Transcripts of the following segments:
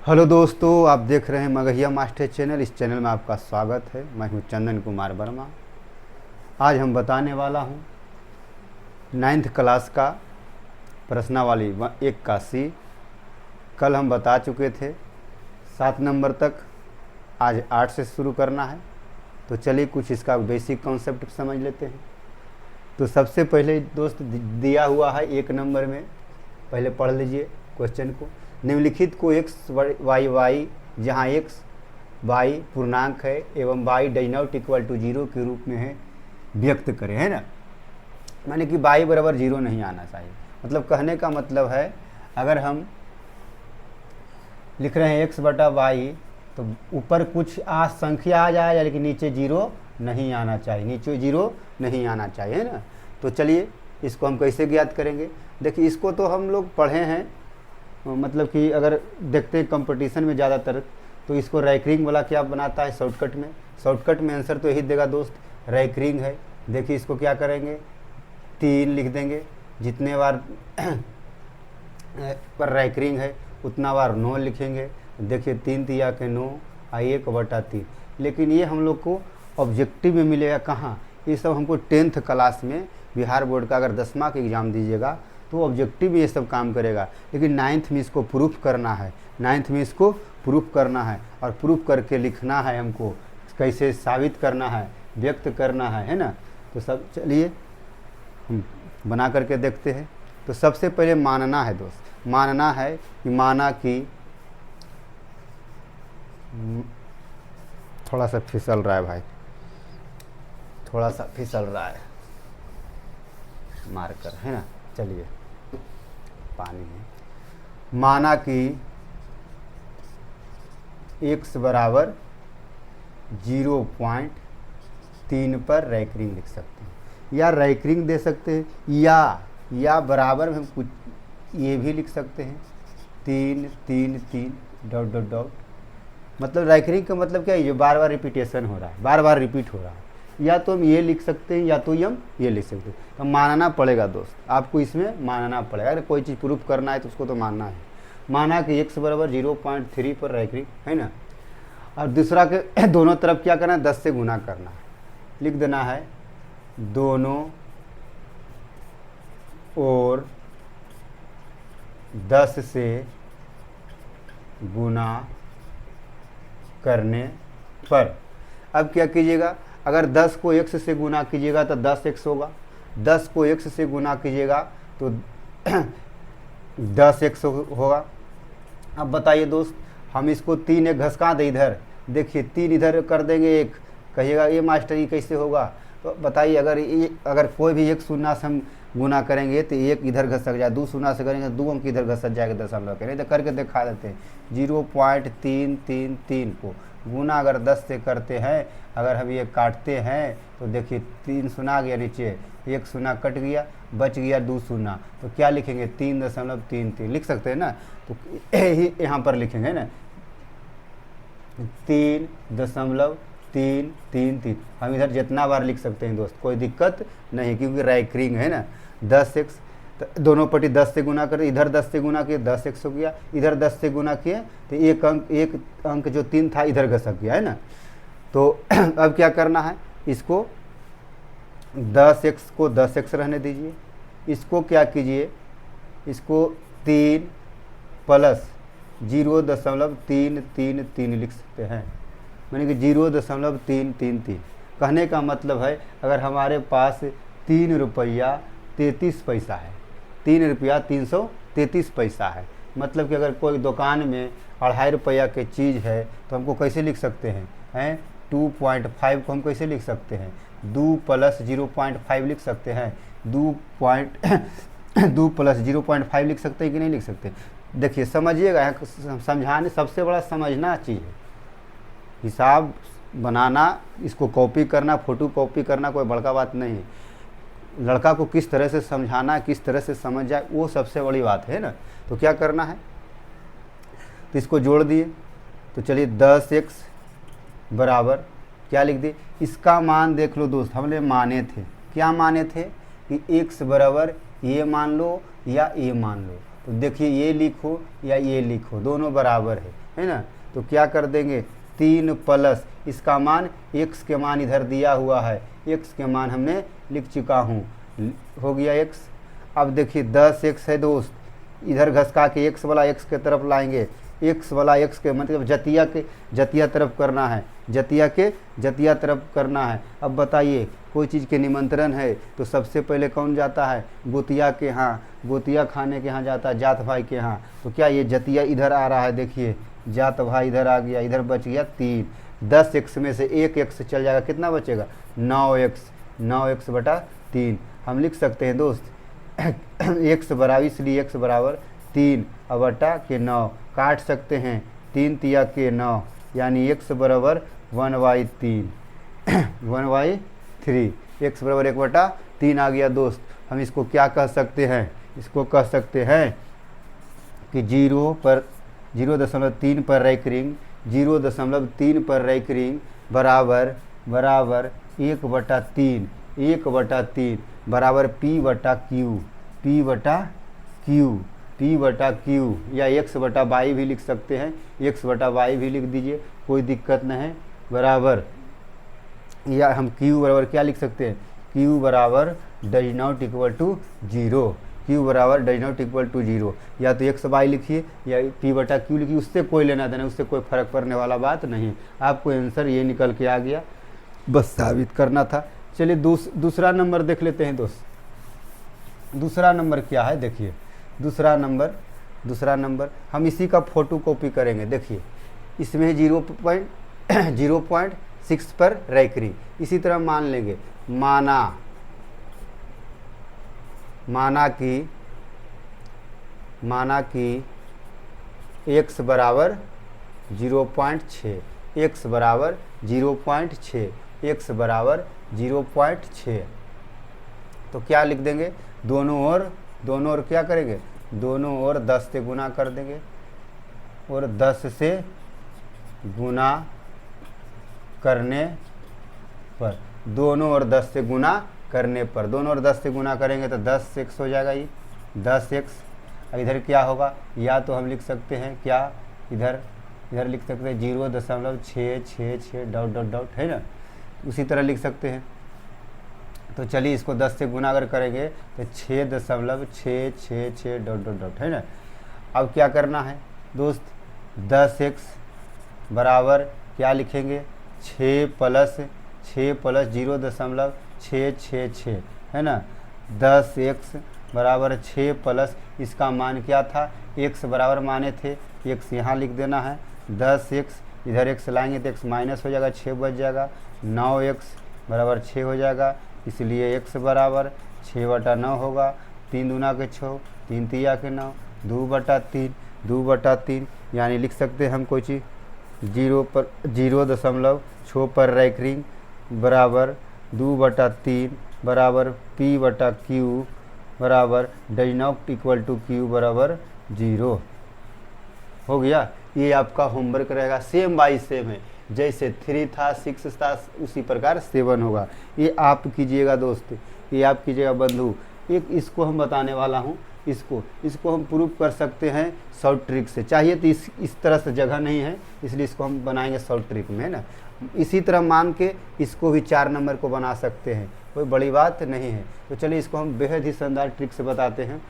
Hello दोस्तों, आप देख रहे हैं मगहिया मास्टर चैनल। इस चैनल में आपका स्वागत है। मैं हूं चंदन कुमार वर्मा। आज हम बताने वाला हूं 9th क्लास का प्रश्नावली 81। कल हम बता चुके थे 7 नंबर तक, आज 8 से शुरू करना है। तो चलिए कुछ इसका बेसिक कॉन्सेप्ट समझ लेते हैं। तो सबसे पहले दोस्त दिया हुआ है 1 नंबर में, पहले पढ़ लीजिए क्वेश्चन को। निम्नलिखित को एक्स वाई वाई, जहाँ एक्स वाई पूर्णांक है एवं Y does not equal to 0 के रूप में है, व्यक्त करें, है ना। माने कि वाई बराबर 0 नहीं आना चाहिए। मतलब कहने का मतलब है, अगर हम लिख रहे हैं एक्स बटा वाई, तो ऊपर कुछ संख्या आ जाए, लेकिन नीचे 0 नहीं आना चाहिए, नीचे 0 नहीं आना चाहिए, है ना। तो चलिए इसको हम कैसे ज्ञात करेंगे। देखिए, इसको तो हम लोग पढ़े हैं, मतलब कि अगर देखते हैं कंपटीशन में ज़्यादातर, तो इसको रैंकिंग वाला क्या बनाता है शॉर्टकट में आंसर तो यही देगा दोस्त, रैंकिंग है। देखिए इसको क्या करेंगे, 3 लिख देंगे, जितने बार पर रैंकिंग है उतना बार 9 लिखेंगे। देखिए 3 तिया के 9 और 1/3। लेकिन ये हम लोग को ऑब्जेक्टिव में मिलेगा कहाँ, ये सब हमको 10th क्लास में बिहार बोर्ड का अगर 10वां का एग्ज़ाम दीजिएगा तो ऑब्जेक्टिव में ये सब काम करेगा। लेकिन 9th में इसको प्रूफ करना है, 9th में इसको प्रूफ करना है, और प्रूफ करके लिखना है हमको, कैसे साबित करना है, व्यक्त करना है ना। तो सब चलिए हम बना करके देखते हैं। तो सबसे पहले मानना है दोस्त, मानना है कि माना कि थोड़ा सा फिसल रहा है भाई, थोड़ा सा फिसल रहा है मारकर, है ना। चलिए पानी है। माना कि x बराबर 0.3 पर रैंकिंग लिख सकते हैं, या रैंकिंग दे सकते हैं, या बराबर में हम कुछ ये भी लिख सकते हैं, 3 3 3 डॉट डॉट डॉट। मतलब रैंकिंग का मतलब क्या है, ये बार बार रिपीटेशन हो रहा है, बार बार रिपीट हो रहा है। या तो हम ये लिख सकते हैं, या तो हम ये लिख सकते हैं। तो मानना पड़ेगा दोस्त, आपको इसमें मानना पड़ेगा। अगर कोई चीज़ प्रूफ करना है तो उसको तो मानना है। माना कि x बराबर 0.3 पर रैंकिंग है ना, और दूसरा के दोनों तरफ क्या करना है, 10 से गुना करना है। लिख देना है दोनों और 10 से गुना करने पर। अब क्या कीजिएगा, अगर 10 को x से गुना कीजिएगा तो 10x होगा, 10 को x से गुना कीजिएगा तो 10x होगा। अब बताइए दोस्त, हम इसको 3 एक घसका दे इधर, देखिए 3 इधर कर देंगे, 1 कहिएगा ये मास्टर ये कैसे होगा। तो बताइए, अगर कोई भी एक शून्य से हम गुना करेंगे तो 1 इधर घसक जाए, 2 शून्य से करेंगे 2 अंक इधर घसक जाएगा दशमलव के, नहीं तो करके दिखा देते हैं। 0.333 को गुना अगर 10 से करते हैं, अगर हम ये काटते हैं तो देखिए 3 शून्य गया नीचे, 1 शून्य कट गया, बच गया 2 शून्य, तो क्या लिखेंगे 3.33 लिख सकते हैं ना। तो यही यहाँ पर लिखेंगे ना 3.333। हम इधर जितना बार लिख सकते हैं दोस्त, कोई दिक्कत नहीं, क्योंकि रैंकिंग है ना। 10x तो दोनों पट्टी 10 से गुना करें, इधर 10 से गुना किए 10x हो गया, इधर 10 से गुना किए तो एक अंक जो 3 था इधर घसक गया, है ना। तो अब क्या करना है, इसको 10x को 10x रहने दीजिए, इसको क्या कीजिए, इसको 3 प्लस 0.333 लिख सकते हैं, यानी कि 0.333। कहने का मतलब है, अगर हमारे पास 3 रुपया 33 पैसा है, 3 रुपया 333 पैसा है, मतलब कि अगर कोई दुकान में 2.5 रुपया की चीज़ है तो हमको कैसे लिख सकते हैं 2.5 को हम कैसे लिख सकते हैं, 2 प्लस 0.5 लिख सकते हैं, 2 प्लस 0.5 लिख सकते हैं कि नहीं लिख सकते। देखिए समझिएगा, समझाने सबसे बड़ा समझना चीज़ है, हिसाब बनाना, इसको कॉपी करना, फोटो कॉपी करना कोई बड़का बात नहीं है। लड़का को किस तरह से समझाना, किस तरह से समझ जाए, वो सबसे बड़ी बात है ना। तो क्या करना है, तो इसको जोड़ दिए, तो चलिए 10x बराबर क्या लिख दिए, इसका मान देख लो दोस्त, हमने माने थे, क्या माने थे कि x बराबर ये मान लो या ये मान लो। तो देखिए ये लिखो या ये लिखो, दोनों बराबर है ना। तो क्या कर देंगे, 3 प्लस इसका मान, x के मान इधर दिया हुआ है, x के मान हमने लिख चुका हूँ, हो गया x। अब देखिए 10x है दोस्त, इधर घसका के x वाला x के तरफ लाएंगे, x वाला x के मतलब जतिया तरफ करना है, जतिया तरफ करना है। अब बताइए कोई चीज़ के निमंत्रण है तो सबसे पहले कौन जाता है, गोतिया के यहाँ, गोतिया खाने के यहाँ जाता है, जात भाई के यहाँ। तो क्या ये जतिया इधर आ रहा है, देखिए जात भाई इधर आ गया, इधर बच गया 3। 10x में से 1x चल जाएगा, कितना बचेगा 9x बटा 3। हम लिख सकते हैं दोस्त x बराबर, इसलिए x बराबर 3 बटा के 9, काट सकते हैं 3 तिया के 9, यानी x बराबर 1/3 1/3, x बराबर 1/3 आ गया दोस्त। हम इसको क्या कह सकते हैं, इसको कह सकते हैं कि 0.3 पर रैंक 0.3 पर रैंक बराबर 1/3 बराबर P बटा Q या x बटा y भी लिख सकते हैं, x बटा y भी लिख दीजिए, कोई दिक्कत नहीं, बराबर, या हम Q बराबर क्या लिख सकते हैं, Q बराबर does not equal to 0, Q बराबर डज नॉट इक्वल टू 0। या तो x y लिखिए या P बटा Q लिखिए, उससे कोई लेना देना, उससे कोई फर्क पड़ने वाला बात नहीं। आपको आंसर ये निकल के आ गया, बस साबित करना था। चलिए दूसरा नंबर देख लेते हैं दोस्त। दूसरा नंबर क्या है, देखिए दूसरा नंबर हम इसी का फोटो कॉपी करेंगे। देखिए इसमें 0.6 पर रैंक, इसी तरह मान लेंगे, माना कि x बराबर 0.6, x बराबर 0.6, x बराबर 0.6। तो क्या लिख देंगे, दोनों ओर क्या करेंगे, दोनों ओर 10 से गुना कर देंगे, और 10 से गुना करने पर, दोनों ओर 10 से गुना करने पर, दोनों ओर 10 से गुना करेंगे तो 10x हो जाएगा, ये 10x। इधर क्या होगा, या तो हम लिख सकते हैं क्या, इधर लिख सकते हैं 0.666 डॉट है ना, उसी तरह लिख सकते हैं। तो चलिए इसको 10 से गुना अगर करेंगे तो 6.666 डॉट है ना। अब क्या करना है दोस्त, 10x बराबर क्या लिखेंगे, 6 प्लस 0.666 है ना। 10x बराबर 6 प्लस इसका मान क्या था, x बराबर माने थे, x यहाँ लिख देना है, 10x इधर x लाएंगे तो x माइनस हो जाएगा, 6 बच जाएगा, 9x बराबर 6 हो जाएगा, इसलिए x बराबर 6/9 होगा। 3 दूना के 6, 3 तिया के 9, 2/3 यानी लिख सकते हैं हम कोई चीज़ 0.6 पर रैंक बराबर 2/3 बराबर P बटा Q बराबर does not equal to Q बराबर 0 हो गया। ये आपका होमवर्क रहेगा, सेम बाई सेम है, जैसे 3 था 6 था उसी प्रकार 7 होगा। ये आप कीजिएगा दोस्त, ये आप कीजिएगा बंधु। एक इसको हम बताने वाला हूँ, इसको हम प्रूव कर सकते हैं शॉर्ट ट्रिक से। चाहिए तो इस तरह से जगह नहीं है, इसलिए इसको हम बनाएंगे शॉर्ट ट्रिक में, है ना। इसी तरह मान के इसको भी 4 नंबर को बना सकते हैं, कोई बड़ी बात नहीं है। तो चलिए इसको हम बेहद ही शानदार ट्रिक से बताते हैं,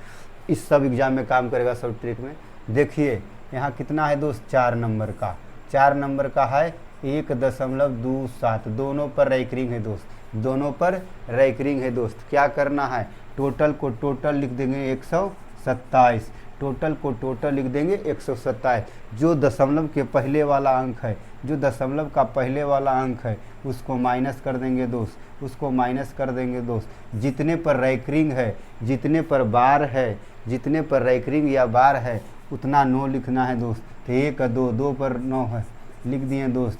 इस सब एग्जाम में काम करेगा शॉर्ट ट्रिक में। देखिए यहाँ कितना है दोस्त, 4 नंबर का, 4 नंबर का है 1.27, दोनों पर रैंकिंग है दोस्त, दोनों पर रैंकिंग है दोस्त। क्या करना है, टोटल को टोटल लिख देंगे 127, टोटल को टोटल लिख देंगे 127। जो दशमलव के पहले वाला अंक है, जो दशमलव का पहले वाला अंक है उसको माइनस कर देंगे दोस्त, उसको माइनस कर देंगे दोस्त। जितने पर रैंकिंग है, जितने पर बार है, जितने पर रैंकिंग या बार है उतना 9 लिखना है दोस्त। तो 1 2 पर 9 है, लिख दिए दोस्त।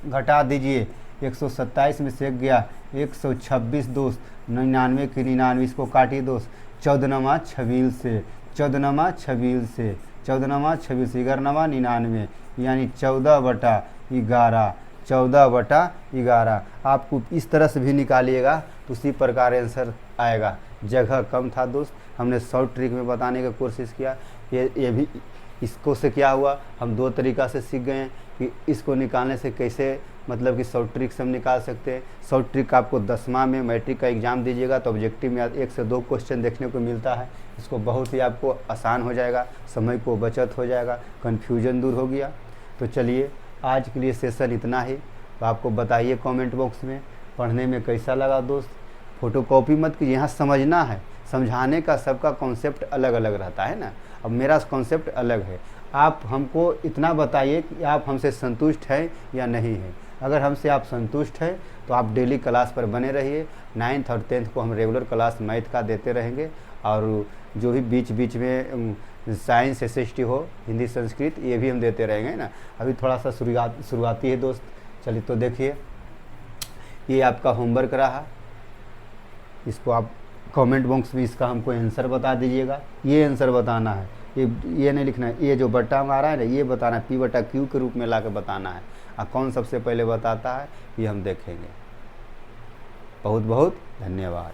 घटा दीजिए, 127 में से गया 126 दोस्त, 99 की 99, इसको काटिए दोस्त, 14वा 26 से, 14वा 26 से, 14वा 26, 11वा 99, यानी 14/11, 14/11। आपको इस तरह से भी निकालिएगा तो उसी प्रकार आंसर आएगा। जगह कम था दोस्त, हमने शॉर्ट ट्रिक में बताने की कोशिश किया। ये भी इसको से क्या हुआ, हम दो तरीक़ा से सीख गए हैं कि इसको निकालने से कैसे मतलब कि शॉर्ट ट्रिक से हम निकाल सकते हैं। शॉर्ट ट्रिक आपको 10वां में मैट्रिक का एग्ज़ाम दीजिएगा तो ऑब्जेक्टिव में 1 से 2 क्वेश्चन देखने को मिलता है। इसको बहुत ही आपको आसान हो जाएगा, समय को बचत हो जाएगा, कन्फ्यूजन दूर हो गया। तो चलिए आज के लिए सेशन इतना ही। तो आपको बताइए कमेंट बॉक्स में पढ़ने में कैसा लगा दोस्त। फ़ोटोकॉपी मत कीजिए, यहाँ समझना है, समझाने का सबका कॉन्सेप्ट अलग अलग रहता है ना। अब मेरा कॉन्सेप्ट अलग है, आप हमको इतना बताइए कि आप हमसे संतुष्ट हैं या नहीं हैं। अगर हमसे आप संतुष्ट हैं तो आप डेली क्लास पर बने रहिए। 9th और 10th को हम रेगुलर क्लास मैथ का देते रहेंगे, और जो भी बीच बीच में साइंस SST हो, हिंदी संस्कृत, ये भी हम देते रहेंगे ना। अभी थोड़ा सा शुरुआती है दोस्त। चलिए तो देखिए, ये आपका होमवर्क रहा, इसको आप कमेंट बॉक्स में इसका हमको आंसर बता दीजिएगा। ये आंसर बताना है, ये नहीं लिखना है, ये जो बट्टा आ रहा है ना ये बताना है, P/Q के रूप में ला के बताना है। और कौन सबसे पहले बताता है ये हम देखेंगे। बहुत बहुत धन्यवाद।